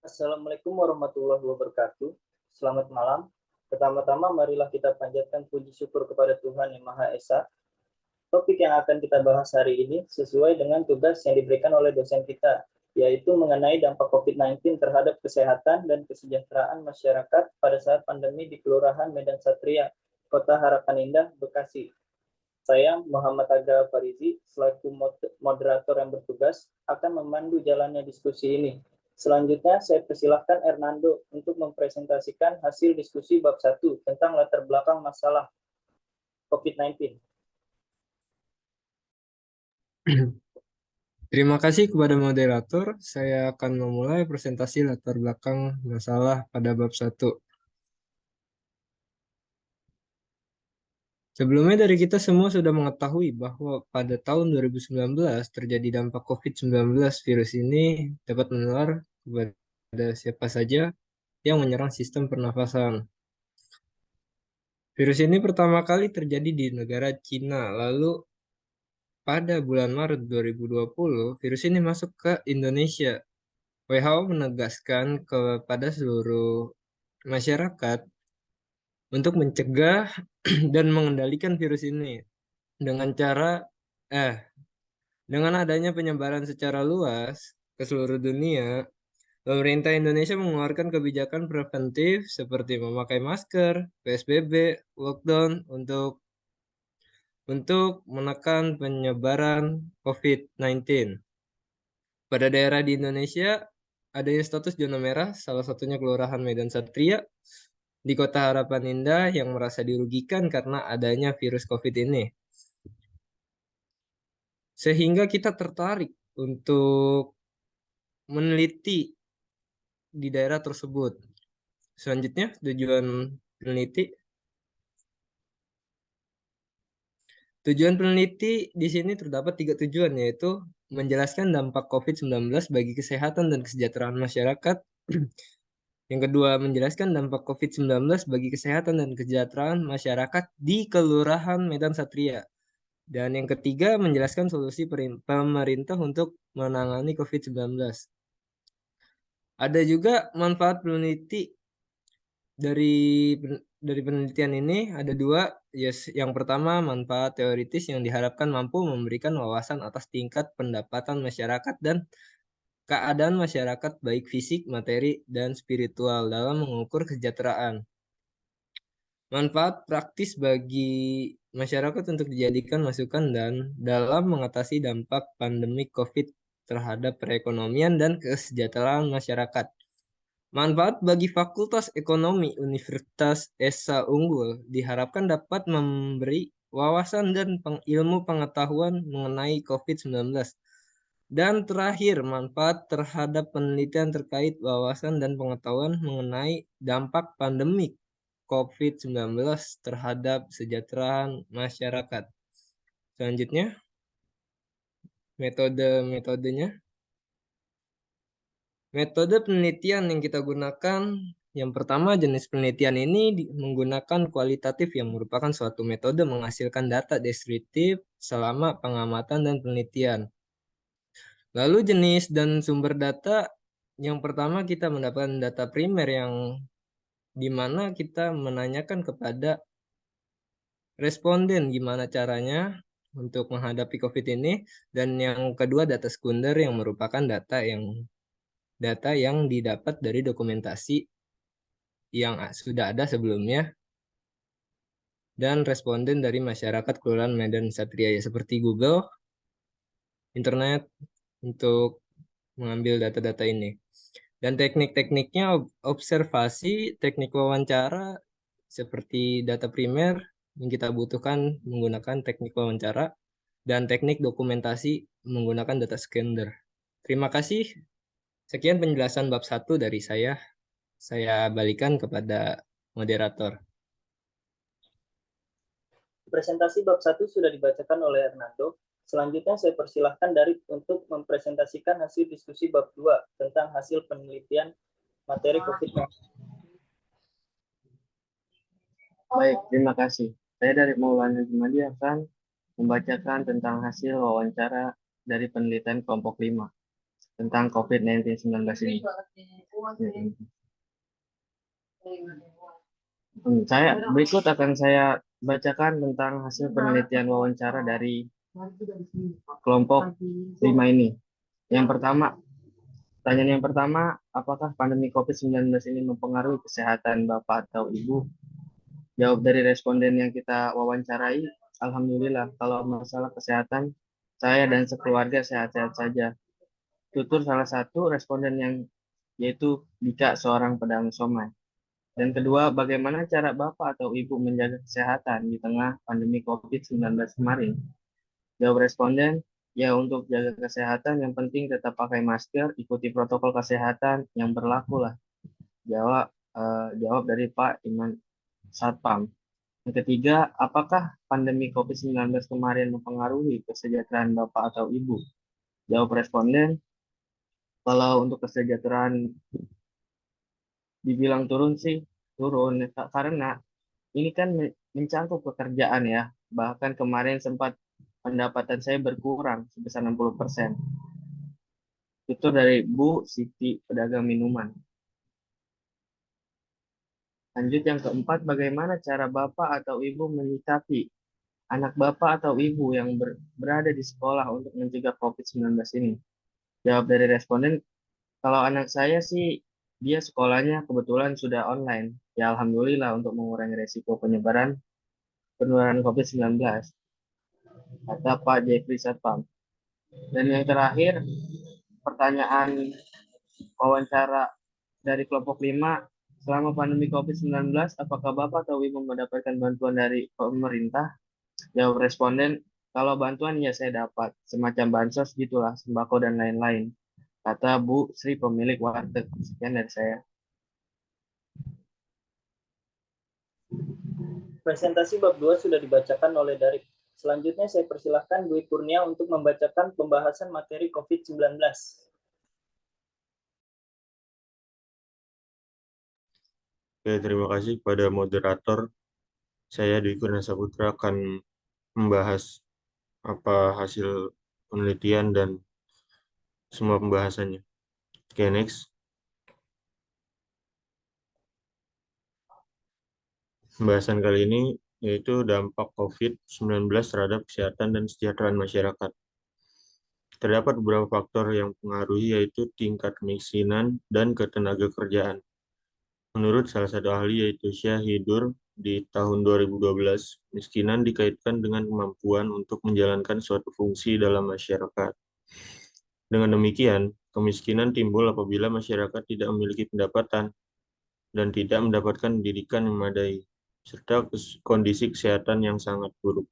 Assalamualaikum warahmatullahi wabarakatuh. Selamat malam. Pertama-tama, marilah kita panjatkan puji syukur kepada Tuhan Yang Maha Esa. Topik yang akan kita bahas hari ini sesuai dengan tugas yang diberikan oleh dosen kita, yaitu mengenai dampak COVID-19 terhadap kesehatan dan kesejahteraan masyarakat pada saat pandemi di Kelurahan Medan Satria, Kota Harapan Indah, Bekasi. Saya, Muhammad Aga Farizi, selaku moderator yang bertugas, akan memandu jalannya diskusi ini. Selanjutnya, saya persilahkan Hernando untuk mempresentasikan hasil diskusi bab 1 tentang latar belakang masalah COVID-19. Terima kasih kepada moderator. Saya akan memulai presentasi latar belakang masalah pada bab 1. Sebelumnya dari kita semua sudah mengetahui bahwa pada tahun 2019 terjadi dampak COVID-19. Virus ini dapat menular kepada siapa saja yang menyerang sistem pernafasan. Virus ini pertama kali terjadi di negara Cina, lalu pada bulan Maret 2020 virus ini masuk ke Indonesia. WHO menegaskan kepada seluruh masyarakat untuk mencegah dan mengendalikan virus ini dengan cara dengan adanya penyebaran secara luas ke seluruh dunia. Pemerintah Indonesia mengeluarkan kebijakan preventif seperti memakai masker, PSBB, lockdown untuk menekan penyebaran COVID-19. Pada daerah di Indonesia adanya status zona merah, salah satunya Kelurahan Medan Satria di Kota Harapan Indah yang merasa dirugikan karena adanya virus COVID ini. Sehingga kita tertarik untuk meneliti di daerah tersebut. Selanjutnya, Tujuan peneliti di sini terdapat 3 tujuan, yaitu menjelaskan dampak COVID-19 bagi kesehatan dan kesejahteraan masyarakat. Yang kedua, menjelaskan dampak COVID-19 bagi kesehatan dan kesejahteraan masyarakat di Kelurahan Medan Satria. Dan yang ketiga, menjelaskan solusi pemerintah untuk menangani COVID-19. Ada juga manfaat peneliti dari penelitian ini, ada dua. Yang pertama, manfaat teoritis yang diharapkan mampu memberikan wawasan atas tingkat pendapatan masyarakat dan keadaan masyarakat baik fisik, materi, dan spiritual dalam mengukur kesejahteraan. Manfaat praktis bagi masyarakat untuk dijadikan masukan dan dalam mengatasi dampak pandemi COVID terhadap perekonomian dan kesejahteraan masyarakat. Manfaat bagi Fakultas Ekonomi Universitas Esa Unggul diharapkan dapat memberi wawasan dan ilmu pengetahuan mengenai COVID-19. Dan terakhir, manfaat terhadap penelitian terkait wawasan dan pengetahuan mengenai dampak pandemi COVID-19 terhadap kesejahteraan masyarakat. Selanjutnya, metodenya. Metode penelitian yang kita gunakan, yang pertama jenis penelitian ini menggunakan kualitatif yang merupakan suatu metode menghasilkan data deskriptif selama pengamatan dan penelitian. Lalu jenis dan sumber data, yang pertama kita mendapatkan data primer yang dimana kita menanyakan kepada responden gimana caranya untuk menghadapi COVID ini, dan yang kedua data sekunder yang merupakan data yang didapat dari dokumentasi yang sudah ada sebelumnya dan responden dari masyarakat Kelurahan Medan Satria, ya, seperti Google, internet untuk mengambil data-data ini. Dan teknik-tekniknya observasi, teknik wawancara seperti data primer yang kita butuhkan menggunakan teknik wawancara, dan teknik dokumentasi menggunakan data sekunder. Terima kasih. Sekian penjelasan bab 1 dari saya. Saya balikan kepada moderator. Presentasi bab 1 sudah dibacakan oleh Hernando. Selanjutnya saya persilahkan Darit untuk mempresentasikan hasil diskusi bab 2 tentang hasil penelitian materi COVID-19. Baik, terima kasih. Saya dari Maulana Jumadi akan membacakan tentang hasil wawancara dari penelitian kelompok 5. tentang COVID-19 ini. Berikut akan saya bacakan tentang hasil penelitian wawancara dari kelompok 5 ini. Pertanyaan yang pertama, apakah pandemi COVID-19 ini mempengaruhi kesehatan Bapak atau Ibu? Jawab dari responden yang kita wawancarai, alhamdulillah, kalau masalah kesehatan, saya dan sekeluarga sehat-sehat saja. Tutur salah satu responden yang yaitu Dika, seorang pedagang somai. Dan kedua, bagaimana cara Bapak atau Ibu menjaga kesehatan di tengah pandemi COVID-19 kemarin? Jawab responden, ya untuk jaga kesehatan yang penting tetap pakai masker, ikuti protokol kesehatan yang berlaku lah. Jawab dari Pak Iman Satpam. Yang ketiga, apakah pandemi COVID-19 kemarin mempengaruhi kesejahteraan Bapak atau Ibu? Jawab responden, kalau untuk kesejahteraan dibilang turun sih, turun karena ini kan mencangkup pekerjaan ya. Bahkan kemarin sempat pendapatan saya berkurang sebesar 60%. Itu dari Bu Siti, pedagang minuman. Lanjut yang keempat, bagaimana cara Bapak atau Ibu menyikapi anak Bapak atau Ibu yang berada di sekolah untuk mencegah COVID-19 ini? Jawab dari responden, kalau anak saya sih, dia sekolahnya kebetulan sudah online. Ya alhamdulillah untuk mengurangi resiko penularan COVID-19, kata Pak Jeffrey Satpam. Dan yang terakhir, pertanyaan wawancara dari kelompok 5, selama pandemi COVID-19, apakah Bapak atau Ibu mendapatkan bantuan dari pemerintah? Jawab responden, kalau bantuan ya saya dapat, semacam bansos gitulah, sembako dan lain-lain, kata Bu Sri, pemilik warteg. Sekian dari saya. Presentasi bab 2 sudah dibacakan oleh Darik. Selanjutnya saya persilahkan Dwi Kurnia untuk membacakan pembahasan materi COVID-19. Oke, terima kasih kepada moderator. Saya Dwi Kurnia Saputra akan membahas apa hasil penelitian dan semua pembahasannya. Oke, next. Pembahasan kali ini yaitu dampak COVID-19 terhadap kesehatan dan kesejahteraan masyarakat. Terdapat beberapa faktor yang mempengaruhi, yaitu tingkat kemiskinan dan ketenaga kerjaan. Menurut salah satu ahli, yaitu Syahidur, di tahun 2012, kemiskinan dikaitkan dengan kemampuan untuk menjalankan suatu fungsi dalam masyarakat. Dengan demikian, kemiskinan timbul apabila masyarakat tidak memiliki pendapatan dan tidak mendapatkan pendidikan yang memadai, serta kondisi kesehatan yang sangat buruk.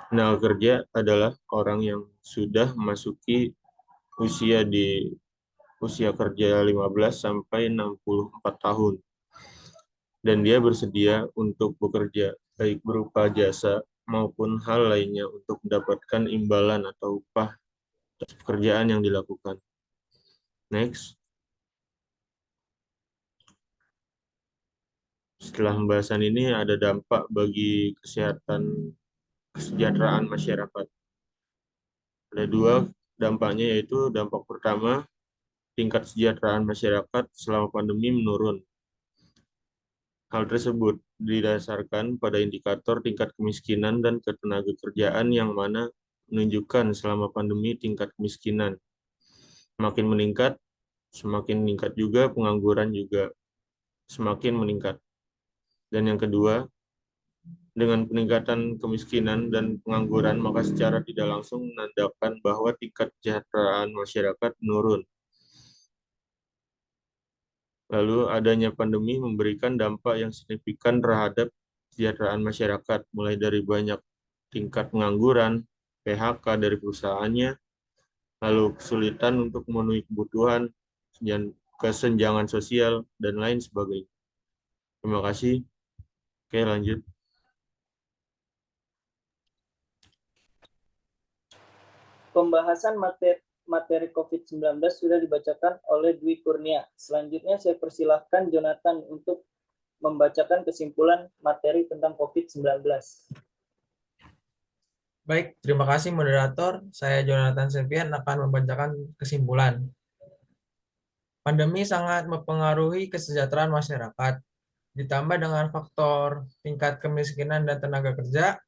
Tenaga kerja adalah orang yang sudah memasuki usia kerja 15 sampai 64 tahun. Dan dia bersedia untuk bekerja, baik berupa jasa maupun hal lainnya untuk mendapatkan imbalan atau upah atas pekerjaan yang dilakukan. Next. Setelah pembahasan ini ada dampak bagi kesejahteraan masyarakat. Ada dua dampaknya, yaitu dampak pertama, tingkat kesejahteraan masyarakat selama pandemi menurun. Hal tersebut didasarkan pada indikator tingkat kemiskinan dan ketenagakerjaan yang mana menunjukkan selama pandemi tingkat kemiskinan semakin meningkat juga pengangguran juga semakin meningkat. Dan yang kedua, dengan peningkatan kemiskinan dan pengangguran, maka secara tidak langsung menandakan bahwa tingkat kesejahteraan masyarakat menurun. Lalu adanya pandemi memberikan dampak yang signifikan terhadap kesejahteraan masyarakat, mulai dari banyak tingkat pengangguran, PHK dari perusahaannya, lalu kesulitan untuk memenuhi kebutuhan, kesenjangan sosial, dan lain sebagainya. Terima kasih. Oke, lanjut. Pembahasan materi COVID-19 sudah dibacakan oleh Dwi Kurnia. Selanjutnya saya persilahkan Jonathan untuk membacakan kesimpulan materi tentang COVID-19. Baik, terima kasih moderator. Saya Jonathan Septian akan membacakan kesimpulan. Pandemi sangat mempengaruhi kesejahteraan masyarakat. Ditambah dengan faktor tingkat kemiskinan dan tenaga kerja,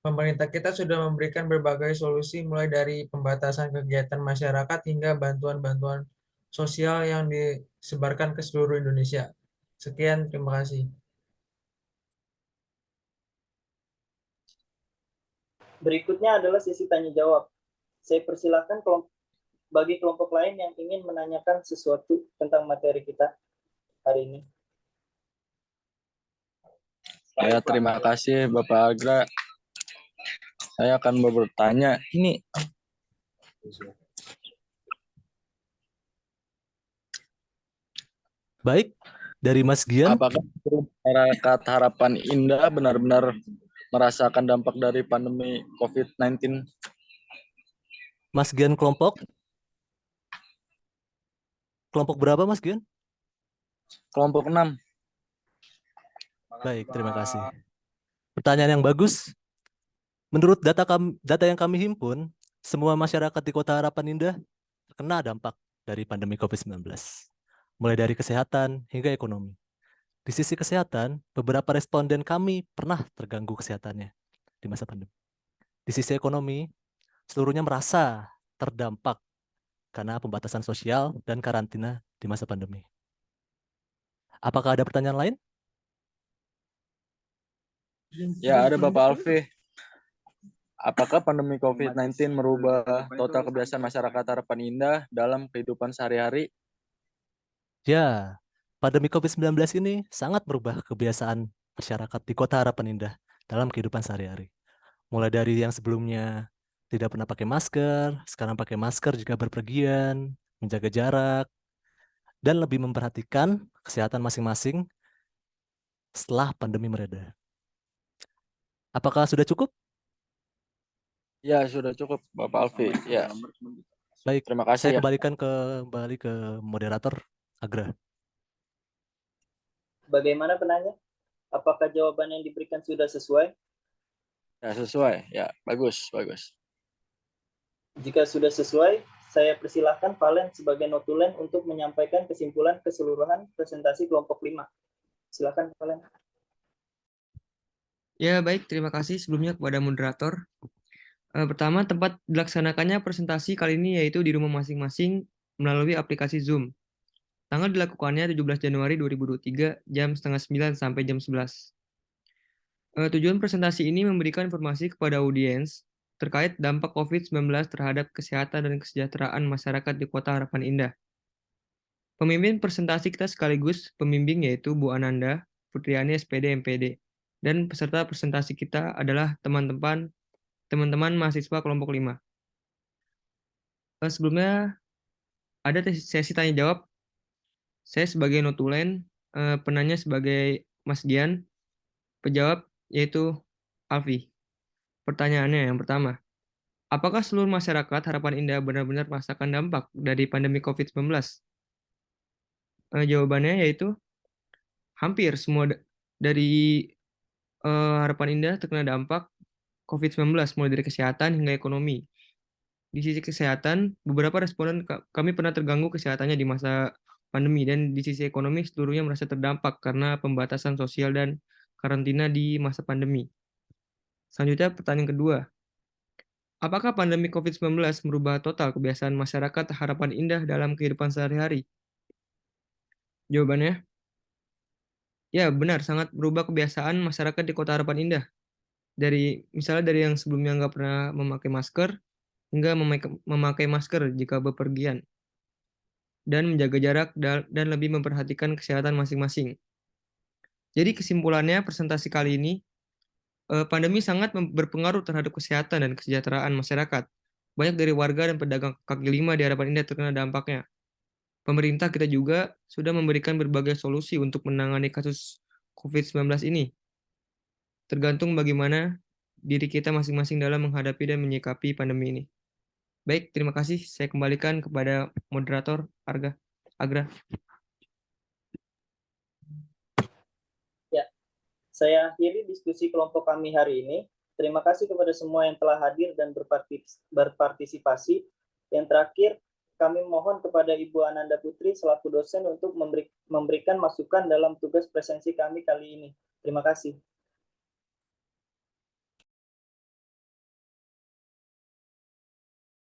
pemerintah kita sudah memberikan berbagai solusi mulai dari pembatasan kegiatan masyarakat hingga bantuan-bantuan sosial yang disebarkan ke seluruh Indonesia. Sekian, terima kasih. Berikutnya adalah sesi tanya jawab. Saya persilakan bagi kelompok lain yang ingin menanyakan sesuatu tentang materi kita hari ini. Ya, terima kasih Bapak Agra. Saya akan bertanya, ini Baik, dari Mas Gian. apakah masyarakat Harapan Indah benar-benar merasakan dampak dari pandemi COVID-19? Mas Gian kelompok berapa Mas Gian? Kelompok 6. Baik, terima kasih. Pertanyaan yang bagus. Menurut data yang kami himpun, semua masyarakat di Kota Harapan Indah terkena dampak dari pandemi COVID-19. Mulai dari kesehatan hingga ekonomi. Di sisi kesehatan, beberapa responden kami pernah terganggu kesehatannya di masa pandemi. Di sisi ekonomi, seluruhnya merasa terdampak karena pembatasan sosial dan karantina di masa pandemi. Apakah ada pertanyaan lain? Ya, ada Bapak Alfi. Apakah pandemi COVID-19 merubah total kebiasaan masyarakat Harapan Indah dalam kehidupan sehari-hari? Ya, pandemi COVID-19 ini sangat merubah kebiasaan masyarakat di Kota Harapan Indah dalam kehidupan sehari-hari. Mulai dari yang sebelumnya tidak pernah pakai masker, sekarang pakai masker jika berpergian, menjaga jarak, dan lebih memperhatikan kesehatan masing-masing setelah pandemi mereda. Apakah sudah cukup? Ya, sudah cukup Bapak Alfi. Ya. Baik, Terima kasih saya ya. kembalikan kembali ke moderator Agra. Bagaimana penanya? Apakah jawaban yang diberikan sudah sesuai? Ya, sesuai. Ya, bagus. Jika sudah sesuai, saya persilahkan Valen sebagai notulen untuk menyampaikan kesimpulan keseluruhan presentasi kelompok 5. Silakan Valen. Ya, baik. Terima kasih sebelumnya kepada moderator. Pertama, tempat dilaksanakannya presentasi kali ini yaitu di rumah masing-masing melalui aplikasi Zoom. Tanggal dilakukannya 17 Januari 2023 jam setengah 9 sampai jam 11. Tujuan presentasi ini memberikan informasi kepada audiens terkait dampak COVID-19 terhadap kesehatan dan kesejahteraan masyarakat di Kota Harapan Indah. Pemimpin presentasi kita sekaligus pembimbing yaitu Bu Ananda, Putriani SPD MPD. Dan peserta presentasi kita adalah teman-teman mahasiswa kelompok 5. Sebelumnya ada sesi tanya jawab. Saya sebagai notulen, penanya sebagai Mas Gian, penjawab yaitu Alfi. Pertanyaannya yang pertama, apakah seluruh masyarakat Harapan Indah benar-benar merasakan dampak dari pandemi COVID-19? Jawabannya yaitu hampir semua dari Harapan Indah terkena dampak COVID-19, mulai dari kesehatan hingga ekonomi. Di sisi kesehatan, beberapa responden kami pernah terganggu kesehatannya di masa pandemi, dan di sisi ekonomi seluruhnya merasa terdampak karena pembatasan sosial dan karantina di masa pandemi. Selanjutnya, pertanyaan kedua. Apakah pandemi COVID-19 merubah total kebiasaan masyarakat Harapan Indah dalam kehidupan sehari-hari? Jawabannya, ya benar, sangat merubah kebiasaan masyarakat di Kota Harapan Indah. Misalnya dari yang sebelumnya nggak pernah memakai masker, hingga memakai masker jika bepergian, dan menjaga jarak dan lebih memperhatikan kesehatan masing-masing. Jadi kesimpulannya presentasi kali ini, pandemi sangat berpengaruh terhadap kesehatan dan kesejahteraan masyarakat. Banyak dari warga dan pedagang kaki lima di Harapan Indah terkena dampaknya. Pemerintah kita juga sudah memberikan berbagai solusi untuk menangani kasus COVID-19 ini. Tergantung bagaimana diri kita masing-masing dalam menghadapi dan menyikapi pandemi ini. Baik, terima kasih. Saya kembalikan kepada moderator Agra. Ya, saya akhiri diskusi kelompok kami hari ini. Terima kasih kepada semua yang telah hadir dan berpartisipasi. Yang terakhir, kami mohon kepada Ibu Ananda Putri selaku dosen untuk memberikan masukan dalam tugas presensi kami kali ini. Terima kasih.